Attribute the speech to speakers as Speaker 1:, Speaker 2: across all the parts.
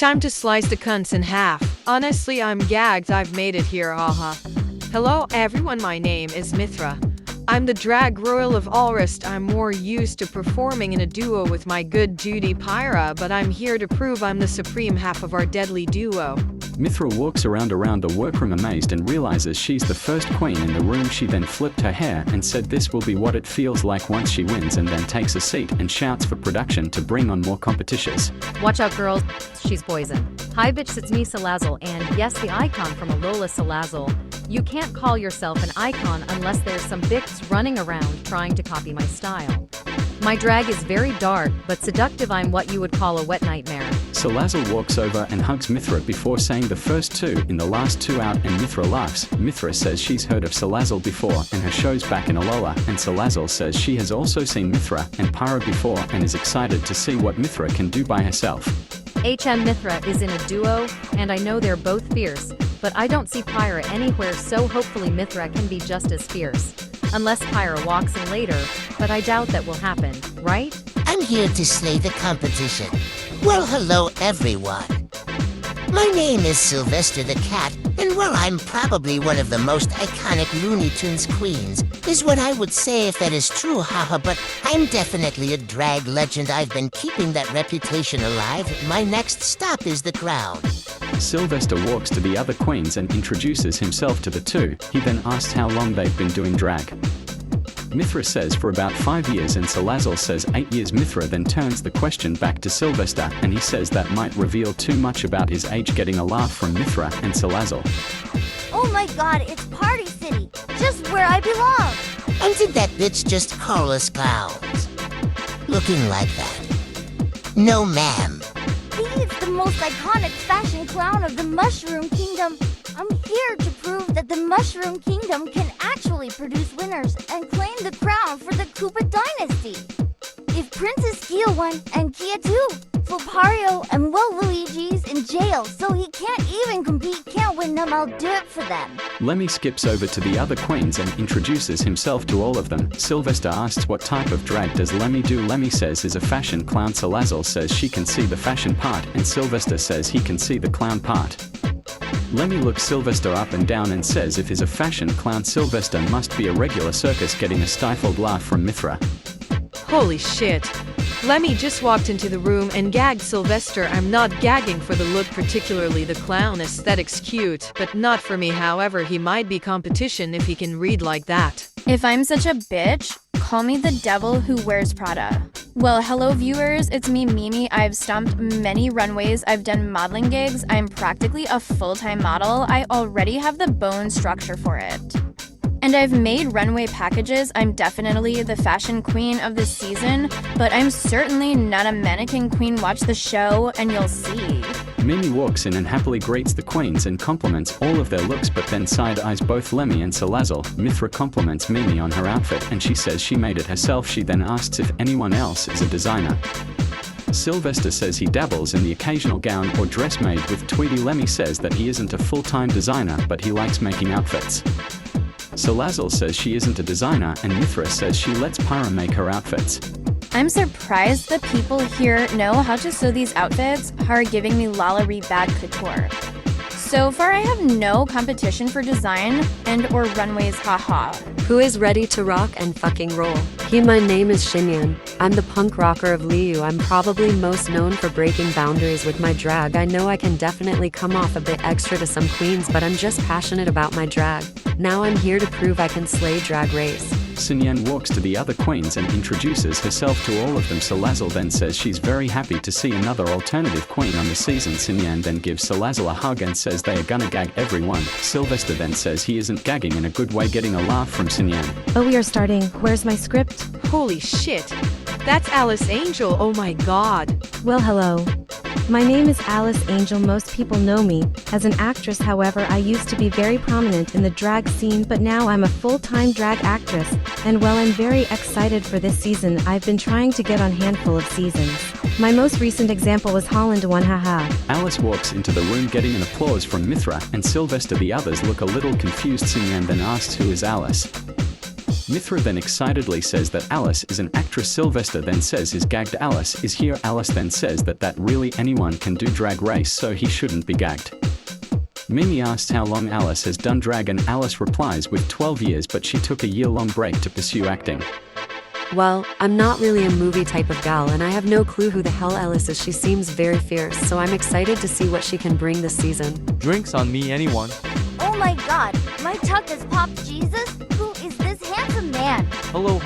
Speaker 1: Time to slice the cunts in half. Honestly, I'm gagged. I've made it here, haha. Hello everyone, my name is Mithra. I'm the drag royal of Alrest. I'm more used to performing in a duo with my good Judy Pyra, but I'm here to prove I'm the supreme half of our deadly duo.
Speaker 2: Mithra walks around the workroom amazed and realizes she's the first queen in the room. She then flipped her hair and said this will be what it feels like once she wins, and then takes a seat and shouts for production to bring on more competitions.
Speaker 3: Watch out girls, she's poison. Hi bitch, it's me Salazzle, and yes, the icon from Alola Salazzle. You can't call yourself an icon unless there's some bitches running around trying to copy my style. My drag is very dark but seductive. I'm what you would call a wet nightmare.
Speaker 2: Salazzle walks over and hugs Mithra before saying the first two in the last two out, and Mithra laughs. Mithra says she's heard of Salazzle before and her shows back in Alola, and Salazzle says she has also seen Mithra and Pyra before and is excited to see what Mithra can do by herself.
Speaker 3: Mithra is in a duo, and I know they're both fierce, but I don't see Pyra anywhere, so hopefully Mithra can be just as fierce. Unless Pyra walks in later, but I doubt that will happen, right?
Speaker 4: I'm here to slay the competition. Well, hello everyone. My name is Sylvester the Cat, and while I'm probably one of the most iconic Looney Tunes queens, is what I would say if that is true, haha, but I'm definitely a drag legend. I've been keeping that reputation alive. My next stop is the crown.
Speaker 2: Sylvester walks to the other queens and introduces himself to the two. He then asks how long they've been doing drag. Mithra says for about 5 years, and Salazzle says 8 years. Mithra then turns the question back to Sylvester, and he says that might reveal too much about his age, getting a laugh from Mithra and Salazzle.
Speaker 5: Oh my god, it's Party City, just where I belong.
Speaker 4: And did that bitch just call us clowns? Looking like that? No, ma'am.
Speaker 5: He is the most iconic fashion clown of the Mushroom Kingdom. I'm here to prove that the Mushroom Kingdom can actually produce winners and claim the crown for the Koopa Dynasty. If Princess Kia won, and Kia too, Flopario and Luigi's in jail, so he can't even compete, can't win them, I'll do it for them.
Speaker 2: Lemmy skips over to the other queens and introduces himself to all of them. Sylvester asks what type of drag does Lemmy do. Lemmy says is a fashion clown. Salazzle says she can see the fashion part, and Sylvester says he can see the clown part. Lemmy looks Sylvester up and down and says if he's a fashion clown, Sylvester must be a regular circus, getting a stifled laugh from Mithra.
Speaker 1: Holy shit. Lemmy just walked into the room and gagged Sylvester. I'm not gagging for the look, particularly the clown aesthetics cute, but not for me. However, he might be competition if he can read like that.
Speaker 6: If I'm such a bitch, call me the devil who wears Prada. Well, hello viewers, it's me Mimi. I've stomped many runways, I've done modeling gigs, I'm practically a full-time model. I already have the bone structure for it. And I've made runway packages. I'm definitely the fashion queen of this season, but I'm certainly not a mannequin queen. Watch the show and you'll see.
Speaker 2: Mimi walks in and happily greets the queens and compliments all of their looks, but then side-eyes both Lemmy and Salazzle. Mithra compliments Mimi on her outfit and she says she made it herself. She then asks if anyone else is a designer. Sylvester says he dabbles in the occasional gown or dress made with Tweety. Lemmy says that he isn't a full-time designer, but he likes making outfits. Salazzle says she isn't a designer, and Mithra says she lets Pyra make her outfits.
Speaker 6: I'm surprised the people here know how to sew these outfits are giving me Lalaurie bad couture. So far I have no competition for design and or runways, haha.
Speaker 7: Who is ready to rock and fucking roll? My name is Xinyan. I'm the punk rocker of Liu. I'm probably most known for breaking boundaries with my drag. I know I can definitely come off a bit extra to some queens, but I'm just passionate about my drag. Now I'm here to prove I can slay Drag Race.
Speaker 2: Xinyan walks to the other queens and introduces herself to all of them. Salazzle then says she's very happy to see another alternative queen on the season. Xinyan then gives Salazzle a hug and says they are gonna gag everyone. Sylvester then says he isn't gagging in a good way, getting a laugh from Xinyan.
Speaker 8: Oh, we are starting. Where's my script?
Speaker 1: Holy shit. That's Alice Angel, oh my god.
Speaker 8: Well, hello. My name is Alice Angel. Most people know me as an actress. However, I used to be very prominent in the drag scene, but now I'm a full-time drag actress. And well, I'm very excited for this season. I've been trying to get on handful of seasons. My most recent example was Holland 1, haha.
Speaker 2: Alice walks into the room getting an applause from Mithra and Sylvester. The others look a little confused. Xinyan then asks who is Alice. Mithra then excitedly says that Alice is an actress. Sylvester then says his gagged Alice is here. Alice then says that really anyone can do drag race, so he shouldn't be gagged. Mimi asks how long Alice has done drag, and Alice replies with 12 years, but she took a year-long break to pursue acting.
Speaker 7: Well, I'm not really a movie type of gal, and I have no clue who the hell Alice is. She seems very fierce, so I'm excited to see what she can bring this season.
Speaker 9: Drinks on me, anyone?
Speaker 5: Oh my god, my tuck has popped. Jesus, who is this handsome man?
Speaker 9: Hello.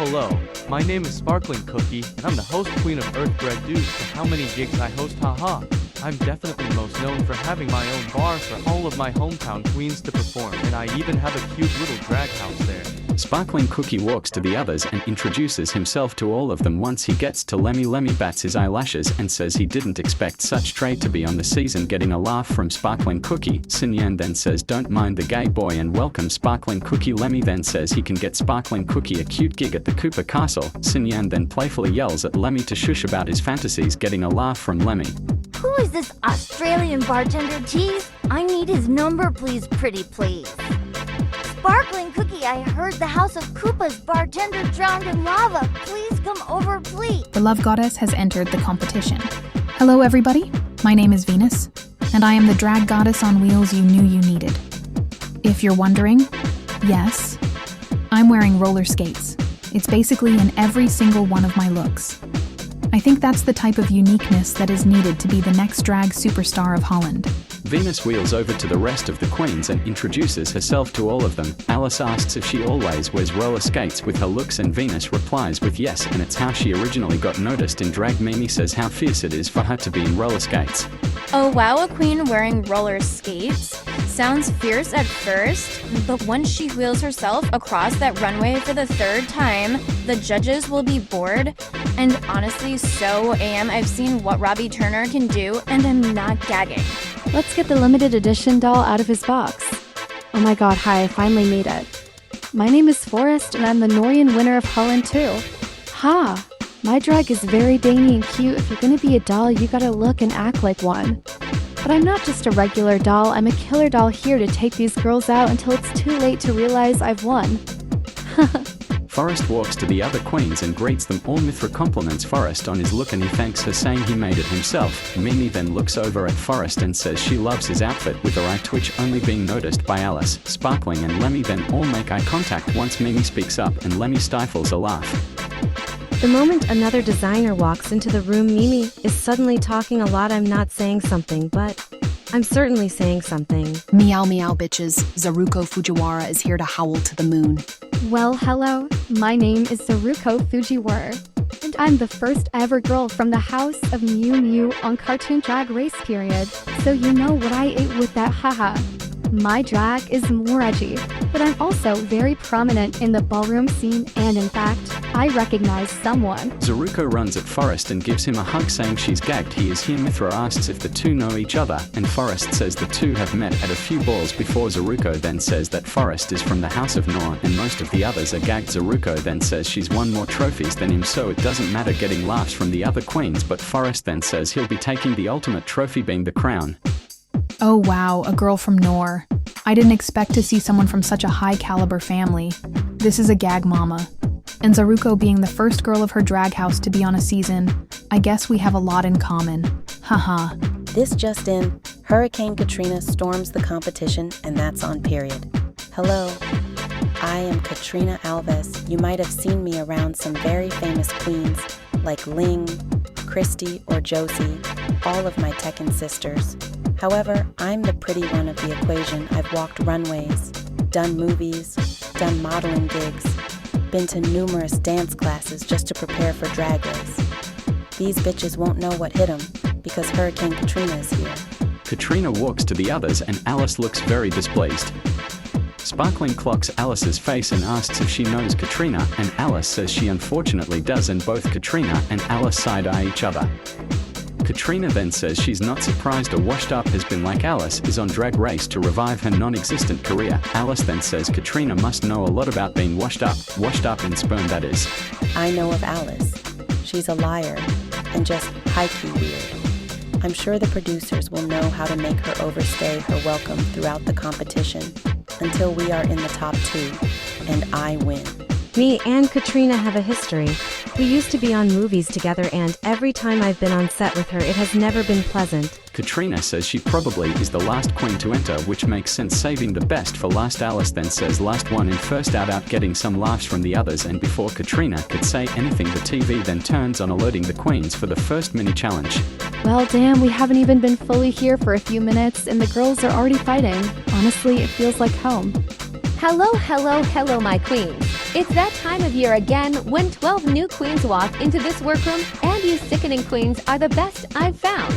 Speaker 9: My name is Sparkling Cookie, and I'm the host queen of Earthbred Dudes. For how many gigs I host, haha. I'm definitely most known for having my own bar for all of my hometown queens to perform, and I even have a cute little drag house there.
Speaker 2: Sparkling Cookie walks to the others and introduces himself to all of them. Once he gets to Lemmy, Lemmy bats his eyelashes and says he didn't expect such trade to be on the season. Getting a laugh from Sparkling Cookie, Sinyan then says don't mind the gay boy and welcome Sparkling Cookie. Lemmy then says he can get Sparkling Cookie a cute gig at the Cooper Castle. Sinyan then playfully yells at Lemmy to shush about his fantasies. Getting a laugh from Lemmy.
Speaker 5: Who is this Australian bartender tease? I need his number, please, pretty please. Sparkling Cookie, I heard the House of Koopa's bartender drowned in lava. Please come over, please.
Speaker 10: The Love Goddess has entered the competition. Hello everybody, my name is Venus, and I am the drag goddess on wheels you knew you needed. If you're wondering, yes, I'm wearing roller skates. It's basically in every single one of my looks. I think that's the type of uniqueness that is needed to be the next drag superstar of Holland.
Speaker 2: Venus wheels over to the rest of the queens and introduces herself to all of them. Alice asks if she always wears roller skates with her looks, and Venus replies with yes, and it's how she originally got noticed in drag. Mimi says how fierce it is for her to be in roller skates.
Speaker 6: Oh wow, a queen wearing roller skates? Sounds fierce at first, but once she wheels herself across that runway for the third time, the judges will be bored. And honestly, so am. I've seen what Robbie Turner can do, and I'm not gagging.
Speaker 11: Let's get the limited edition doll out of his box. Oh my god, hi, I finally made it. My name is Forrest, and I'm the Norian winner of Holland too. Ha! My drag is very dainty and cute. If you're gonna be a doll, you gotta look and act like one. But I'm not just a regular doll, I'm a killer doll here to take these girls out until it's too late to realize I've won.
Speaker 2: Forrest walks to the other queens and greets them all. Mithra compliments Forrest on his look and he thanks her, saying he made it himself. Mimi then looks over at Forrest and says she loves his outfit, with her eye twitch only being noticed by Alice. Sparkling and Lemmy then all make eye contact once Mimi speaks up, and Lemmy stifles a laugh.
Speaker 8: The moment another designer walks into the room, Mimi is suddenly talking a lot. I'm not saying something, but I'm certainly saying something.
Speaker 12: Meow meow bitches, Zaruko Fujiwara is here to howl to the moon.
Speaker 11: Well, hello, my name is Saruko Fujiwara, and I'm the first ever girl from the House of Mew Mew on Cartoon Drag Race period, so you know what I ate with that, haha. My drag is more edgy, but I'm also very prominent in the ballroom scene, and in fact, I recognize someone.
Speaker 2: Zaruko runs at Forrest and gives him a hug, saying she's gagged. He is here. Mithra asks if the two know each other, and Forrest says the two have met at a few balls before. Zaruko then says that Forrest is from the House of Nor and most of the others are gagged. Zaruko then says she's won more trophies than him, so it doesn't matter, getting laughs from the other queens, but Forrest then says he'll be taking the ultimate trophy, being the crown.
Speaker 10: Oh wow, a girl from Nor. I didn't expect to see someone from such a high caliber family. This is a gag mama. And Zaruko being the first girl of her drag house to be on a season, I guess we have a lot in common. Haha.
Speaker 13: This just in, Hurricane Katrina storms the competition, and that's on period. Hello, I am Katrina Alves. You might have seen me around some very famous queens like Ling, Christy, or Josie, all of my Tekken sisters. However, I'm the pretty one of the equation. I've walked runways, done movies, done modeling gigs, been to numerous dance classes just to prepare for Drag Race. These bitches won't know what hit them because Hurricane Katrina is here.
Speaker 2: Katrina walks to the others and Alice looks very displeased. Sparkling clocks Alice's face and asks if she knows Katrina, and Alice says she unfortunately does, and both Katrina and Alice side-eye each other. Katrina then says she's not surprised a washed-up has been like Alice is on Drag Race to revive her non-existent career. Alice then says Katrina must know a lot about being washed up in sperm, that is.
Speaker 13: I know of Alice. She's a liar and just high-key weird. I'm sure the producers will know how to make her overstay her welcome throughout the competition until we are in the top 2 and I win.
Speaker 8: Me and Katrina have a history. We used to be on movies together and every time I've been on set with her it has never been pleasant.
Speaker 2: Katrina says she probably is the last queen to enter, which makes sense, saving the best for last. Alice then says last one in first out, getting some laughs from the others, and before Katrina could say anything the TV then turns on, alerting the queens for the first mini challenge.
Speaker 11: Well, damn, we haven't even been fully here for a few minutes and the girls are already fighting. Honestly, it feels like home.
Speaker 14: Hello, my queens. It's that time of year again when 12 new queens walk into this workroom, and you sickening queens are the best I've found.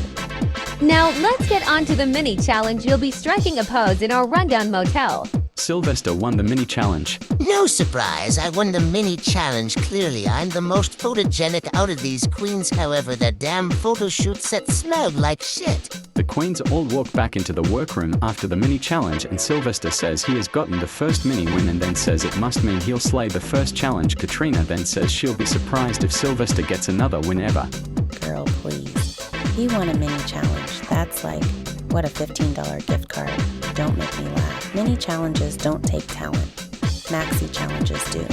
Speaker 14: Now, let's get on to the mini challenge. You'll be striking a pose in our rundown motel.
Speaker 2: Sylvester won the mini challenge.
Speaker 4: No surprise, I won the mini challenge. Clearly, I'm the most photogenic out of these queens. However, that damn photo shoot set smelled like shit.
Speaker 2: The queens all walk back into the workroom after the mini challenge, and Sylvester says he has gotten the first mini win and then says it must mean he'll slay the first challenge. Katrina then says she'll be surprised if Sylvester gets another win ever.
Speaker 13: Girl, please. He won a mini challenge. That's like, what, a $15 gift card? Don't make me laugh. Mini challenges don't take talent. Maxi challenges do.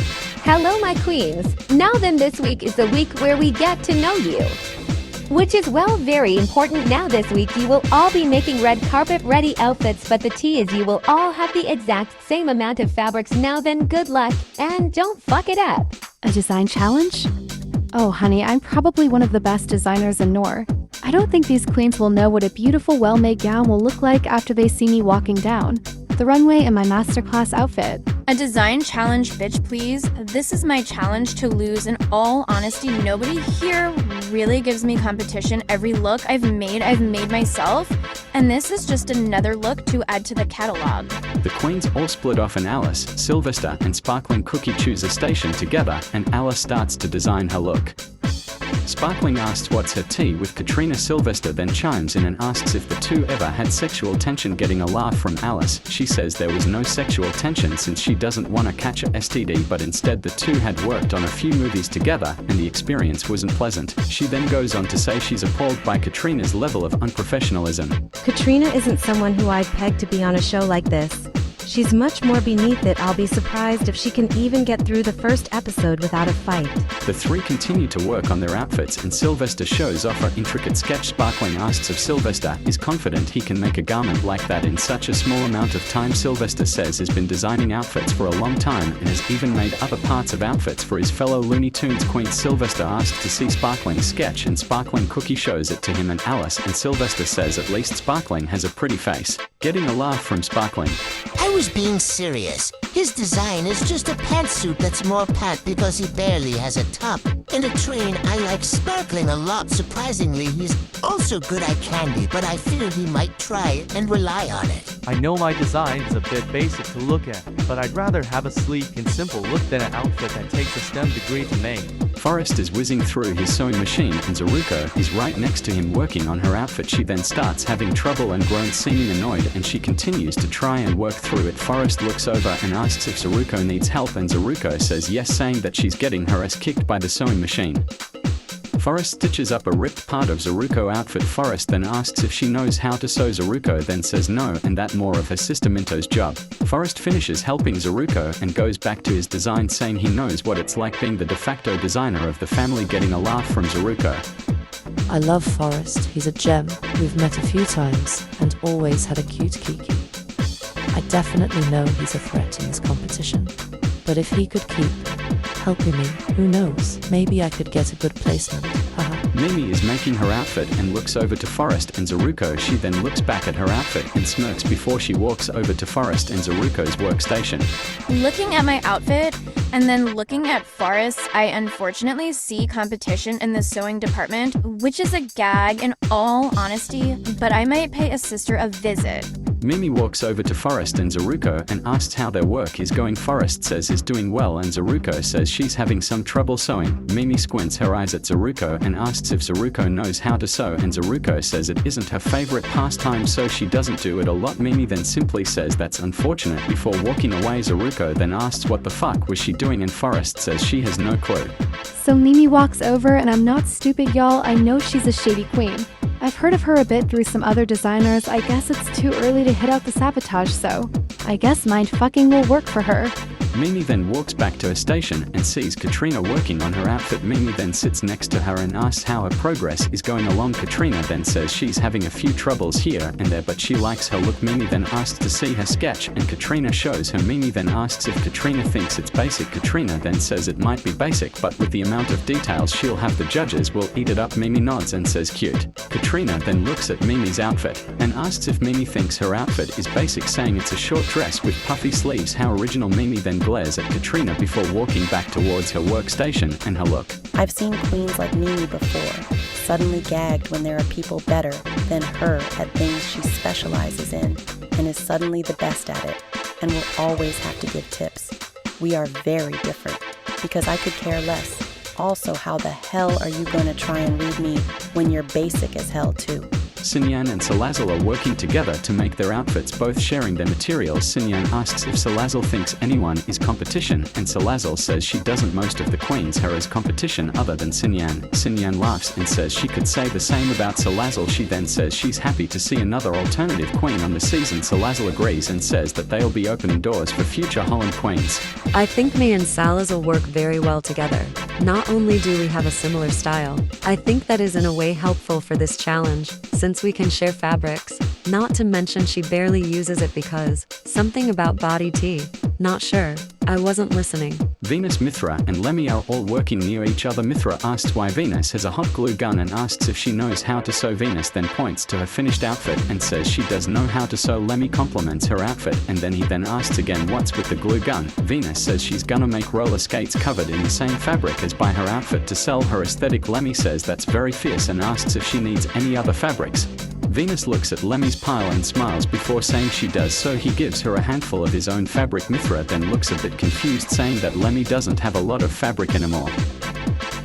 Speaker 14: Hello, my queens. Now then, this week is the week where we get to know you. Which is, well, very important. Now this week you will all be making red carpet ready outfits, but the tea is you will all have the exact same amount of fabrics. Now then, good luck, and don't fuck it up.
Speaker 11: A design challenge? Oh, honey, I'm probably one of the best designers in Nor. I don't think these queens will know what a beautiful, well-made gown will look like after they see me walking down the runway in my masterclass outfit.
Speaker 6: A design challenge, bitch, please. This is my challenge to lose. In all honesty, nobody here really gives me competition. Every look I've made myself. And this is just another look to add to the catalog.
Speaker 2: The queens all split off, and Alice, Sylvester, and Sparkling Cookie choose a station together, and Alice starts to design her look. Sparkling asks what's her tea with Katrina. Sylvester then chimes in and asks if the two ever had sexual tension, getting a laugh from Alice. She says there was no sexual tension since she doesn't want to catch a STD, but instead the two had worked on a few movies together and the experience wasn't pleasant. She then goes on to say she's appalled by Katrina's level of unprofessionalism.
Speaker 8: Katrina isn't someone who I'd peg to be on a show like this. She's much more beneath it. I'll be surprised if she can even get through the first episode without a fight.
Speaker 2: The three continue to work on their outfits, and Sylvester shows off her intricate sketch. Sparkling asks if Sylvester is confident he can make a garment like that in such a small amount of time. Sylvester says he's been designing outfits for a long time and has even made other parts of outfits for his fellow Looney Tunes queens. Sylvester asks to see Sparkling's sketch, and Sparkling Cookie shows it to him and Alice, and Sylvester says at least Sparkling has a pretty face, getting a laugh from Sparkling.
Speaker 4: I was being serious. His design is just a pantsuit that's more pant because he barely has a top. In a train, I like Sparkling a lot. Surprisingly, he's also good at candy, but I feel he might try and rely on it.
Speaker 9: I know my design is a bit basic to look at, but I'd rather have a sleek and simple look than an outfit that takes a STEM degree to make.
Speaker 2: Forrest is whizzing through his sewing machine, and Zaruko is right next to him working on her outfit. She then starts having trouble and groans, seeming annoyed, and she continues to try and work through it. Forrest looks over and asks if Zaruko needs help, and Zaruko says yes, saying that she's getting her ass kicked by the sewing machine. Forrest stitches up a ripped part of Zaruko outfit. Forrest then asks if she knows how to sew. Zaruko then says no, and that more of her sister Minto's job. Forrest finishes helping Zaruko and goes back to his design, saying he knows what it's like being the de facto designer of the family, getting a laugh from Zaruko.
Speaker 15: I love Forrest. He's a gem. We've met a few times and always had a cute kiki. I definitely know he's a threat in this competition, but if he could keep helping me, who knows, maybe I could get a good placement. Haha.
Speaker 2: Mimi is making her outfit and looks over to Forrest and Zaruko. She then looks back at her outfit and smirks before she walks over to Forrest and Zaruko's workstation.
Speaker 6: Looking at my outfit and then looking at Forrest, I unfortunately see competition in the sewing department, which is a gag in all honesty, but I might pay a sister a visit.
Speaker 2: Mimi walks over to Forrest and Zaruko and asks how their work is going. Forrest says is doing well, and Zaruko says she's having some trouble sewing. Mimi squints her eyes at Zaruko and asks if Zaruko knows how to sew, and Zaruko says it isn't her favorite pastime, so she doesn't do it a lot. Mimi then simply says that's unfortunate before walking away. Zaruko then asks what the fuck was she doing, and Forrest says she has no clue.
Speaker 11: So Mimi walks over, and I'm not stupid, y'all. I know she's a shady queen. I've heard of her a bit through some other designers. I guess it's too early to hit out the sabotage, so I guess mind fucking will work for her.
Speaker 2: Mimi then walks back to her station and sees Katrina working on her outfit. Mimi then sits next to her and asks how her progress is going along. Katrina then says she's having a few troubles here and there, but she likes her look. Mimi then asks to see her sketch and Katrina shows her. Mimi then asks if Katrina thinks it's basic. Katrina then says it might be basic, but with the amount of details she'll have, the judges will eat it up. Mimi nods and says cute. Katrina then looks at Mimi's outfit and asks if Mimi thinks her outfit is basic, saying it's a short dress with puffy sleeves. How original. Mimi then glares at Katrina before walking back towards her workstation and her look.
Speaker 13: I've seen queens like Mimi before, suddenly gagged when there are people better than her at things she specializes in and is suddenly the best at it and will always have to give tips. We are very different because I could care less. Also, how the hell are you going to try and read me when you're basic as hell too?
Speaker 2: Sinyan and Salazzle are working together to make their outfits, both sharing their materials. Sinyan asks if Salazzle thinks anyone is competition, and Salazzle says she doesn't. Most of the queens her as competition other than Sinyan. Sinyan laughs and says she could say the same about Salazzle. She then says she's happy to see another alternative queen on the season. Salazzle agrees and says that they'll be opening doors for future Holland queens.
Speaker 7: I think me and Salazzle work very well together. Not only do we have a similar style, I think that is in a way helpful for this challenge, since we can share fabrics. Not to mention she barely uses it because something about body tea. Not sure. I wasn't listening.
Speaker 2: Venus, Mithra, and Lemmy are all working near each other. Mithra asks why Venus has a hot glue gun and asks if she knows how to sew. Venus then points to her finished outfit and says she does know how to sew. Lemmy compliments her outfit and then he then asks again what's with the glue gun. Venus says she's gonna make roller skates covered in the same fabric as by her outfit to sell her aesthetic. Lemmy says that's very fierce and asks if she needs any other fabrics. Venus looks at Lemmy's pile and smiles before saying she does, so he gives her a handful of his own fabric. Mithra then looks a bit confused, saying that Lemmy doesn't have a lot of fabric anymore.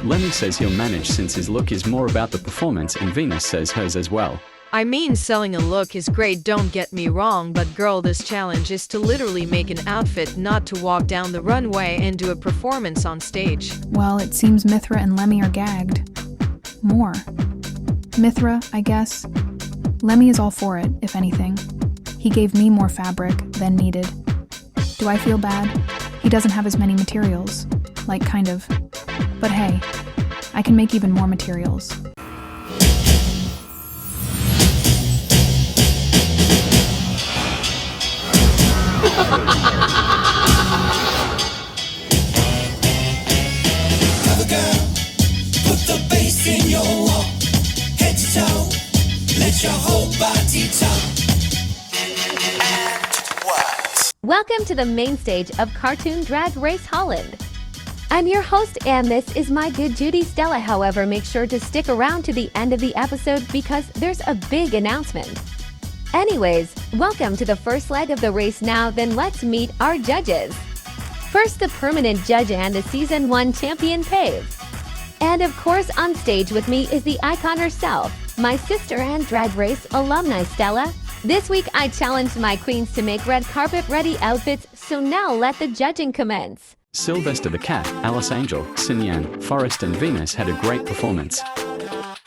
Speaker 2: Lemmy says he'll manage since his look is more about the performance, and Venus says hers as well.
Speaker 1: I mean, selling a look is great, don't get me wrong, but girl, this challenge is to literally make an outfit, not to walk down the runway and do a performance on stage.
Speaker 10: Well, it seems Mithra and Lemmy are gagged. More. Mithra, I guess. Lemmy is all for it, if anything. He gave me more fabric than needed. Do I feel bad? He doesn't have as many materials. Like, kind of. But hey, I can make even more materials.
Speaker 16: Cover girl, put the bass in your walk, head to toe. Let your whole body talk. And what?
Speaker 14: Welcome to the main stage of Cartoon Drag Race Holland. I'm your host, and this is my good Judy Stella. However, make sure to stick around to the end of the episode because there's a big announcement. Anyways, welcome to the first leg of the race. Now then, let's meet our judges. First, the permanent judge and the Season 1 champion, Pave. And of course, on stage with me is the icon herself, my sister and Drag Race alumni, Stella. This week, I challenged my queens to make red carpet-ready outfits, so now let the judging commence.
Speaker 2: Sylvester the Cat, Alice Angel, Sinyan, Forrest and Venus had a great performance.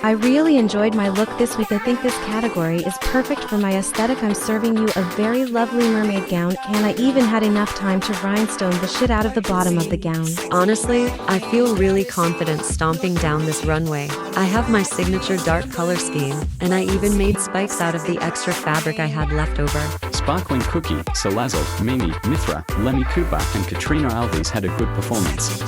Speaker 8: I really enjoyed my look this week. I think this category is perfect for my aesthetic. I'm serving you a very lovely mermaid gown, and I even had enough time to rhinestone the shit out of the bottom of the gown.
Speaker 7: Honestly, I feel really confident stomping down this runway. I have my signature dark color scheme, and I even made spikes out of the extra fabric I had left over.
Speaker 2: Sparkling Cookie, Salazzle, Mimi, Mithra, Lemmy Cooper and Katrina Alves had a good performance.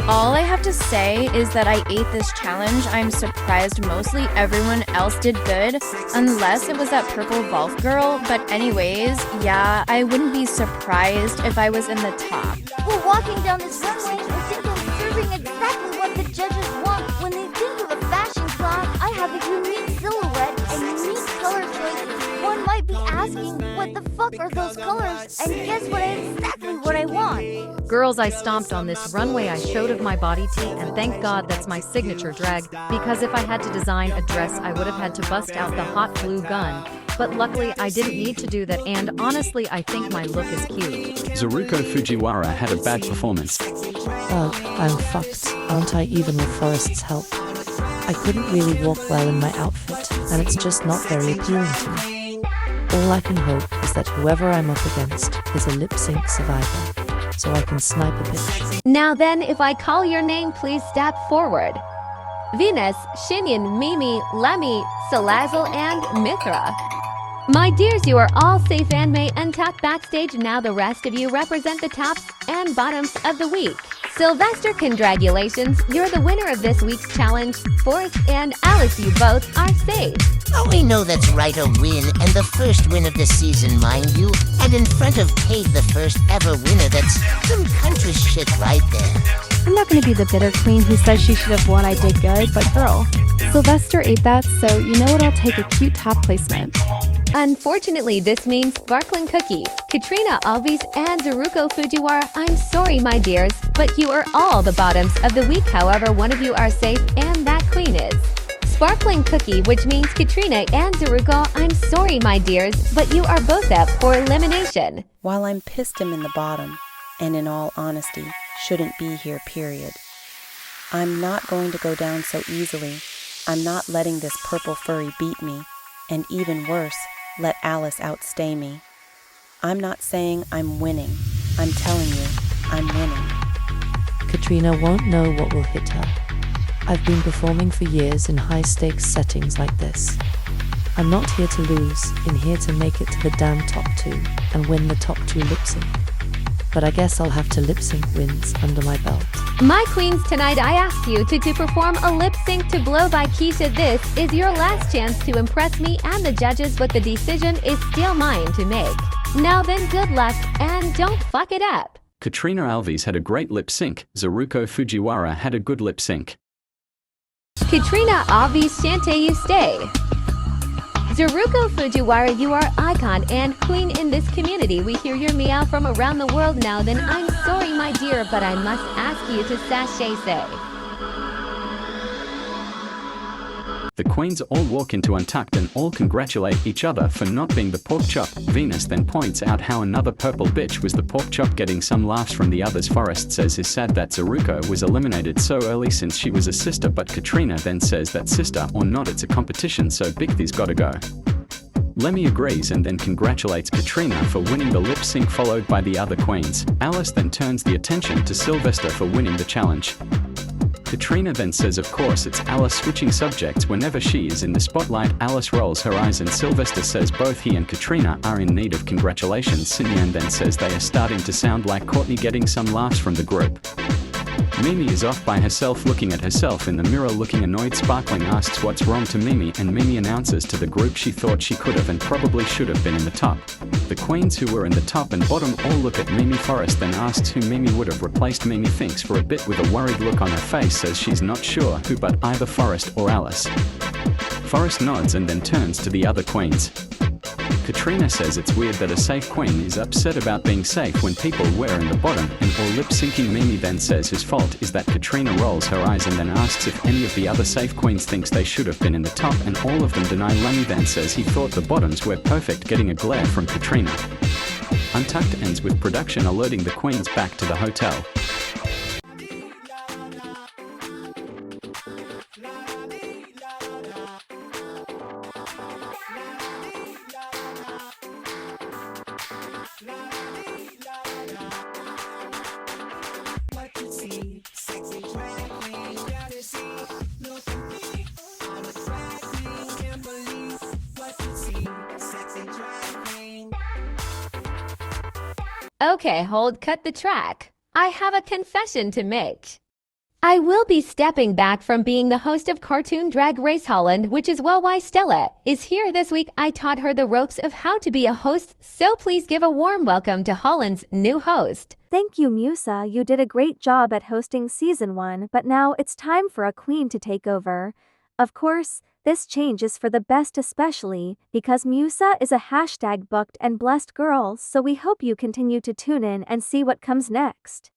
Speaker 6: All I have to say is that I ate this challenge. I'm surprised mostly everyone else did good, unless it was that purple Volf girl. But anyways, yeah, I wouldn't be surprised if I was in the top.
Speaker 5: While walking down this runway, I think I'm serving exactly what the judges want. When they think of a fashion clown, I have a unique silhouette and unique color choices. One might be asking, what the fuck are those colors? And guess what? Exactly what I want.
Speaker 3: Girls, I stomped on this runway. I showed of my body tea, and thank God that's my signature drag, because if I had to design a dress, I would have had to bust out the hot glue gun. But luckily, I didn't need to do that, and honestly, I think my look is cute.
Speaker 2: Zaruko Fujiwara had a bad performance.
Speaker 15: Ugh, I'm fucked, aren't I, even with Forrest's help? I couldn't really walk well in my outfit, and it's just not very appealing to me. All I can hope is that whoever I'm up against is a lip-sync survivor. so I can snipe a bit.
Speaker 14: Now then, if I call your name, please step forward. Venus, Shinyan, Mimi, Lemmy, Salazzle, and Mithra. My dears, you are all safe and may untuck backstage. Now the rest of you represent the tops and bottoms of the week. Sylvester, congratulations. You're the winner of this week's challenge. Forrest and Alice, you both are safe.
Speaker 4: Oh, we know that's right, a win, and the first win of the season, mind you, and in front of Kate, the first ever winner. That's some country shit right there.
Speaker 11: I'm not gonna be the bitter queen who says she should have won. I did good, but girl, Sylvester ate that, so you know what? I'll take a cute top placement.
Speaker 14: Unfortunately, this means Sparkling Cookie, Katrina Alves, and Zaruko Fujiwara. I'm sorry, my dears, but you are all the bottoms of the week. However, one of you are safe, and that queen is Sparkling Cookie, which means Katrina and Zaruko. I'm sorry, my dears, but you are both up for elimination.
Speaker 13: While I'm pissed him in the bottom, and in all honesty, shouldn't be here, period. I'm not going to go down so easily. I'm not letting this purple furry beat me, and even worse, let Alice outstay me. I'm not saying I'm winning. I'm telling you, I'm winning.
Speaker 15: Katrina won't know what will hit her. I've been performing for years in high-stakes settings like this. I'm not here to lose, I'm here to make it to the damn top 2 and win the top 2 lip-sync. But I guess I'll have to lip-sync wins under my belt.
Speaker 14: My queens, tonight I asked you to perform a lip sync to Blow by Keisha. This is your last chance to impress me and the judges, but the decision is still mine to make. Now then, good luck, and don't fuck it up.
Speaker 2: Katrina Alves had a great lip sync. Zaruko Fujiwara had a good lip sync.
Speaker 14: Katrina Alves, Shante, you stay. Zaruko Fujiwara, you are icon and queen in this community. We hear your meow from around the world. Now then, I'm sorry, my dear, but I must ask you to sashay say.
Speaker 2: The queens all walk into Untucked and all congratulate each other for not being the pork chop. Venus then points out how another purple bitch was the pork chop, getting some laughs from the others. Forrest says he's sad that Zaruko was eliminated so early since she was a sister, but Katrina then says that sister or not, it's a competition, so Big Th's gotta go. Lemmy agrees and then congratulates Katrina for winning the lip sync, followed by the other queens. Alice then turns the attention to Sylvester for winning the challenge. Katrina then says of course it's Alice, switching subjects whenever she is in the spotlight. Alice rolls her eyes and Sylvester says both he and Katrina are in need of congratulations. Sinyan then says they are starting to sound like Courtney, getting some laughs from the group. Mimi is off by herself, looking at herself in the mirror, looking annoyed. Sparkling asks what's wrong to Mimi, and Mimi announces to the group she thought she could have and probably should have been in the top. The queens who were in the top and bottom all look at Mimi. Forrest then asks who Mimi would have replaced. Mimi thinks for a bit with a worried look on her face, says she's not sure who, but either Forrest or Alice. Forrest nods and then turns to the other queens. Katrina says it's weird that a safe queen is upset about being safe when people were in the bottom and all lip-syncing. Mimi then says his fault is that Katrina rolls her eyes and then asks if any of the other safe queens thinks they should have been in the top, and all of them deny. Lemmy then says he thought the bottoms were perfect, getting a glare from Katrina. Untucked ends with production alerting the queens back to the hotel.
Speaker 14: Okay, hold, cut the track. I have a confession to make. I will be stepping back from being the host of Cartoon Drag Race Holland, which is why Stella is here this week. I taught her the ropes of how to be a host, so please give a warm welcome to Holland's new host.
Speaker 17: Thank you, Musa. You did a great job at hosting Season 1, but now it's time for a queen to take over. Of course, this change is for the best, especially because Musa is a #booked and blessed girl, so we hope you continue to tune in and see what comes next.